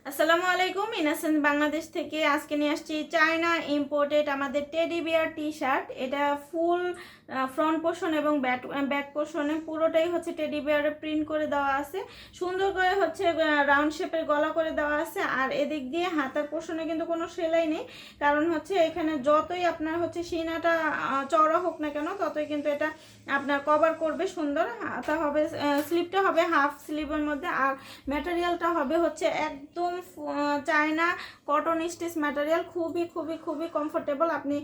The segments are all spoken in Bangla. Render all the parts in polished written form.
আসসালামু আলাইকুম, ইনাসেন্স বাংলাদেশ থেকে আজকে নিয়ে আসছি চায়না ইম্পোর্টেড আমাদের টেডি বিয়ার টি শার্ট। এটা ফুল ফ্রন্ট পোর্শন এবং ব্যাক পোর্শনে পুরোটাই হচ্ছে টেডি বিয়ারে প্রিন্ট করে দেওয়া আছে। সুন্দর করে হচ্ছে রাউন্ড শেপের গলা করে দেওয়া আছে। আর এদিক দিয়ে হাতার পোর্শনে কিন্তু কোনো সেলাই নেই, কারণ হচ্ছে এখানে যতই আপনার হচ্ছে সিনাটা চওড়া হোক না কেন ততই কিন্তু এটা আপনার কভার করবে সুন্দর। হাতা হবে, স্লিপটা হবে হাফ স্লিভের মধ্যে। আর ম্যাটেরিয়ালটা হবে হচ্ছে একদম চায়না কটন স্টিচ ম্যাটেরিয়াল, খুবই খুবই খুবই কমফোর্টেবল। আপনি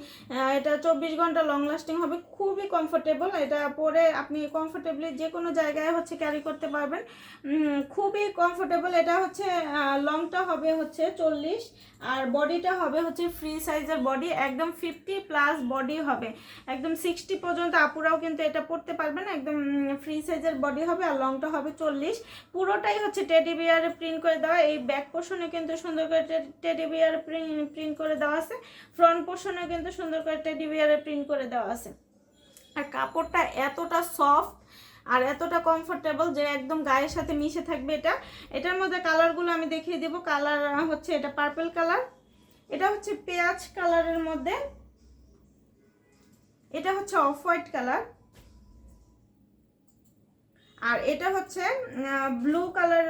এটা 24 ঘন্টা লং লাস্টিং হবে, খুবই কমফোর্টেবল। এটা পরে আপনি কমফোর্টেবলি যে কোনো জায়গায় হচ্ছে ক্যারি করতে পারবেন, খুবই কমফোর্টেবল। এটা হচ্ছে লংটা হবে হচ্ছে 40 আর বডিটা হবে হচ্ছে ফ্রি সাইজের বডি, একদম 50+ বডি হবে, একদম 60 পর্যন্ত আপুরাও কিন্তু এটা পরতে পারবেন। একদম ফ্রি সাইজের বডি হবে আর লংটা হবে 40। পুরোটাই হচ্ছে টেডি বিয়ারে প্রিন্ট করে দেওয়া। এই ব্যাক পোর্শনে কিন্তু সুন্দর করে টেডি বিয়ারে প্রিন্ট করে দেওয়া আছে, ফ্রন্ট পোর্শনে কিন্তু সুন্দর করে টেডি বিয়ারে প্রিন্ট করে দেওয়া আছে। আর কাপড়টা এতটা সফট আর এতটা কমফোর্টেবল যে একদম গায়ের সাথে মিশে থাকবে। এটার মধ্যে কালারগুলো আমি দেখিয়ে দেবো। কালার হচ্ছে এটা পার্পল কালার, এটা হচ্ছে পেঁয়াজ কালারের মধ্যে, এটা হচ্ছে অফ হোয়াইট কালার, আর এটা হচ্ছে ব্লু কালার,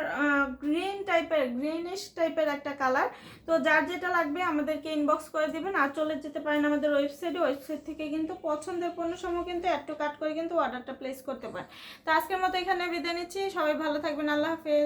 গ্রিনিশ টাইপের একটা কালার। তো যার যেটা লাগবে আমাদেরকে ইনবক্স করে দিবেন আর চলে যেতে পারেন আমাদের ওয়েবসাইট থেকে কিন্তু পছন্দের পণ্য সমূহ কিন্তু অ্যাড টু কার্ট করে কিন্তু অর্ডারটা প্লেস করতে পারেন। তো আজকের মতো এখানে বিদায় নিচ্ছি, সবাই ভালো থাকবেন, আল্লাহ হাফেজ।